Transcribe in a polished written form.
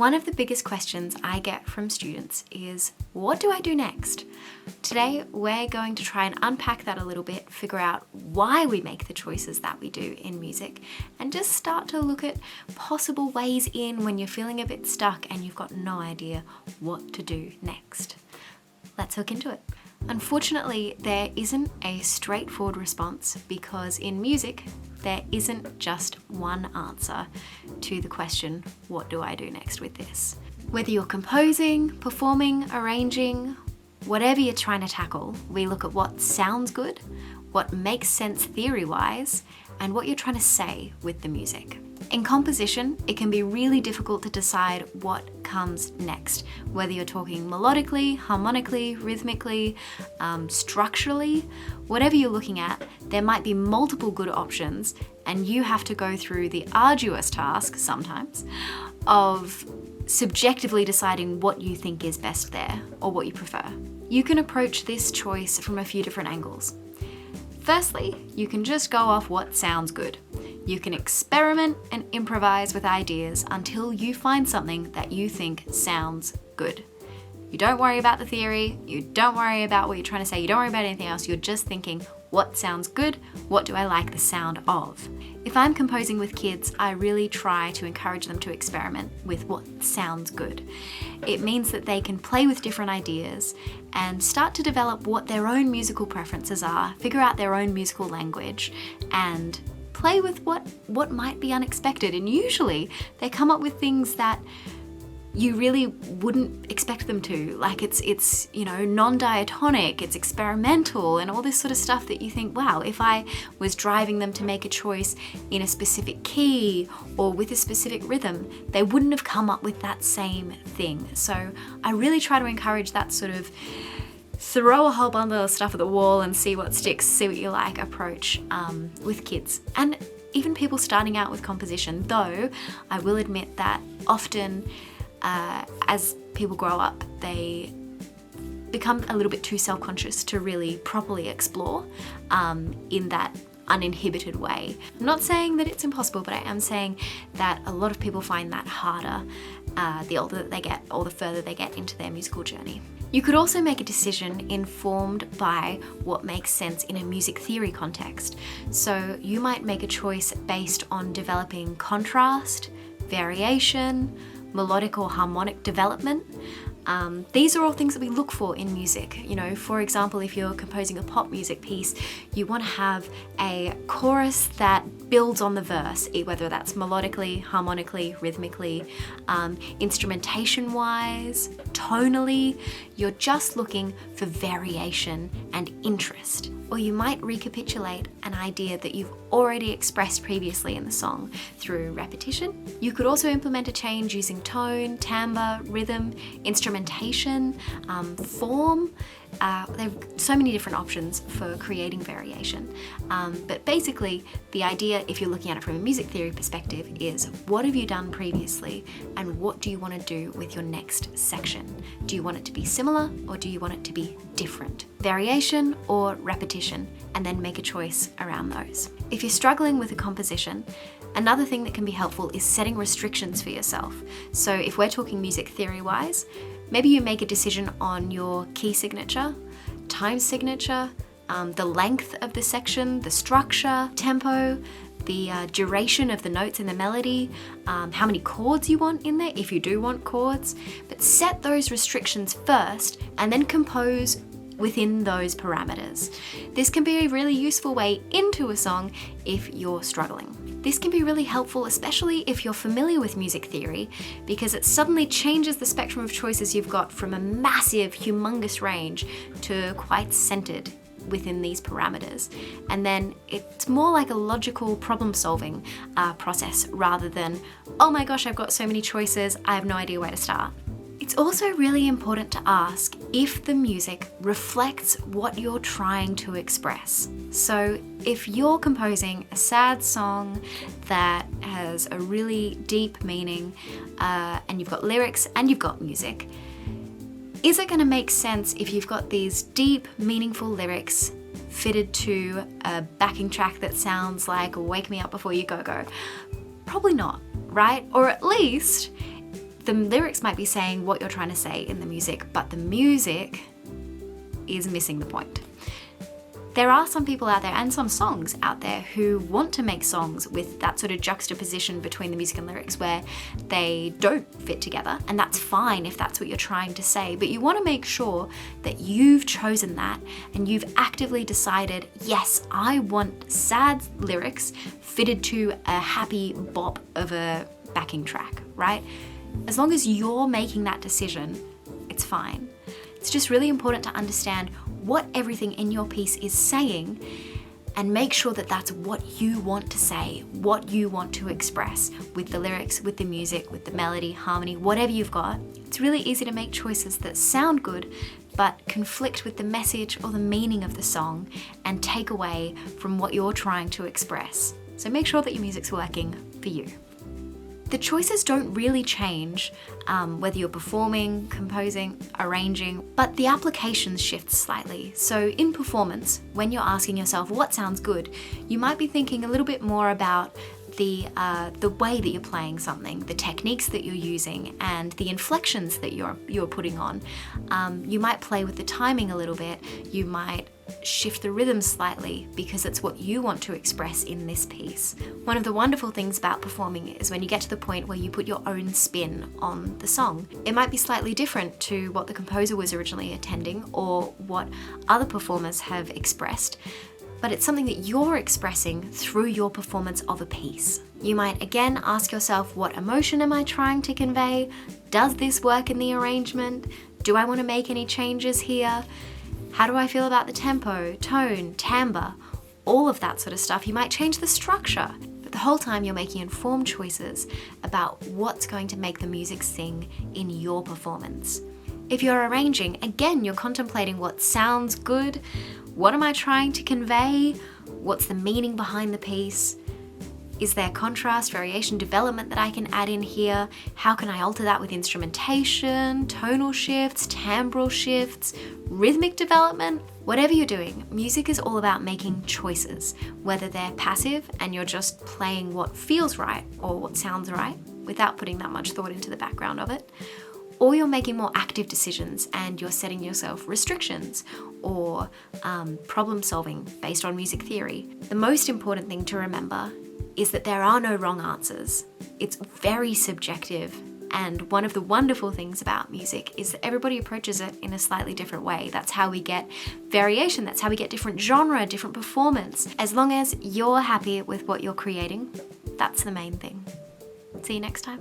One of the biggest questions I get from students is, what do I do next? Today, we're going to try and unpack that a little bit, figure out why we make the choices that we do in music, and just start to look at possible ways in when you're feeling a bit stuck and you've got no idea what to do next. Let's hook into it. Unfortunately, there isn't a straightforward response because in music, there isn't just one answer to the question, what do I do next with this? Whether you're composing, performing, arranging, whatever you're trying to tackle, we look at what sounds good, what makes sense theory-wise, and what you're trying to say with the music. In composition, it can be really difficult to decide what comes next, whether you're talking melodically, harmonically, rhythmically, structurally, whatever you're looking at, there might be multiple good options, and you have to go through the arduous task, sometimes, of subjectively deciding what you think is best there, or what you prefer. You can approach this choice from a few different angles. Firstly, you can just go off what sounds good. You can experiment and improvise with ideas until you find something that you think sounds good. You don't worry about the theory, you don't worry about what you're trying to say, you don't worry about anything else, you're just thinking, what sounds good? What do I like the sound of? If I'm composing with kids, I really try to encourage them to experiment with what sounds good. It means that they can play with different ideas and start to develop what their own musical preferences are, figure out their own musical language, and play with what might be unexpected. And usually they come up with things that you really wouldn't expect them to. Like it's non-diatonic, it's experimental, and all this sort of stuff that you think, wow, if I was driving them to make a choice in a specific key or with a specific rhythm, they wouldn't have come up with that same thing. So I really try to encourage that sort of throw a whole bundle of stuff at the wall and see what sticks, see what you like approach with kids. And even people starting out with composition, though I will admit that often as people grow up, they become a little bit too self-conscious to really properly explore in that uninhibited way. I'm not saying that it's impossible, but I am saying that a lot of people find that harder the older that they get or the further they get into their musical journey. You could also make a decision informed by what makes sense in a music theory context. So you might make a choice based on developing contrast, variation, melodic or harmonic development. These are all things that we look for in music. You know, for example, if you're composing a pop music piece, you want to have a chorus that builds on the verse, whether that's melodically, harmonically, rhythmically, instrumentation-wise, tonally. You're just looking for variation and interest. Or you might recapitulate an idea that you've already expressed previously in the song through repetition. You could also implement a change using tone, timbre, rhythm, instrumentation, form. There are so many different options for creating variation. But basically, the idea, if you're looking at it from a music theory perspective, is what have you done previously and what do you want to do with your next section? Do you want it to be similar or do you want it to be different? Variation or repetition, and then make a choice around those. If you're struggling with a composition, another thing that can be helpful is setting restrictions for yourself. So if we're talking music theory-wise, maybe you make a decision on your key signature, time signature, the length of the section, the structure, tempo, the duration of the notes in the melody, how many chords you want in there, if you do want chords. But set those restrictions first and then compose within those parameters. This can be a really useful way into a song if you're struggling. This can be really helpful, especially if you're familiar with music theory, because it suddenly changes the spectrum of choices you've got from a massive, humongous range to quite centered within these parameters. And then it's more like a logical problem-solving process rather than, oh my gosh, I've got so many choices, I have no idea where to start. It's also really important to ask if the music reflects what you're trying to express. So if you're composing a sad song that has a really deep meaning and you've got lyrics and you've got music, is it going to make sense if you've got these deep, meaningful lyrics fitted to a backing track that sounds like Wake Me Up Before You Go Go? Probably not, right? Or at least The lyrics might be saying what you're trying to say in the music, but the music is missing the point. There are some people out there and some songs out there who want to make songs with that sort of juxtaposition between the music and lyrics where they don't fit together, and that's fine if that's what you're trying to say, but you want to make sure that you've chosen that and you've actively decided, yes, I want sad lyrics fitted to a happy bop of a backing track, right? As long as you're making that decision, it's fine. It's just really important to understand what everything in your piece is saying and make sure that that's what you want to say, what you want to express with the lyrics, with the music, with the melody, harmony, whatever you've got. It's really easy to make choices that sound good but conflict with the message or the meaning of the song and take away from what you're trying to express. So make sure that your music's working for you. The choices don't really change whether you're performing, composing, arranging, but the applications shift slightly. So in performance, when you're asking yourself what sounds good, you might be thinking a little bit more about the way that you're playing something, the techniques that you're using, and the inflections that you're putting on. You might play with the timing a little bit. You might shift the rhythm slightly because it's what you want to express in this piece. One of the wonderful things about performing is when you get to the point where you put your own spin on the song. It might be slightly different to what the composer was originally intending or what other performers have expressed, but it's something that you're expressing through your performance of a piece. You might again ask yourself, what emotion am I trying to convey? Does this work in the arrangement? Do I want to make any changes here? How do I feel about the tempo, tone, timbre, all of that sort of stuff? You might change the structure, but the whole time you're making informed choices about what's going to make the music sing in your performance. If you're arranging, again, you're contemplating what sounds good, what am I trying to convey, what's the meaning behind the piece, is there contrast, variation, development that I can add in here? How can I alter that with instrumentation, tonal shifts, timbral shifts, rhythmic development? Whatever you're doing, music is all about making choices, whether they're passive and you're just playing what feels right or what sounds right without putting that much thought into the background of it, or you're making more active decisions and you're setting yourself restrictions or problem solving based on music theory. The most important thing to remember is that there are no wrong answers. It's very subjective, and one of the wonderful things about music is that everybody approaches it in a slightly different way. That's how we get variation, that's how we get different genre, different performance. As long as you're happy with what you're creating, that's the main thing. See you next time.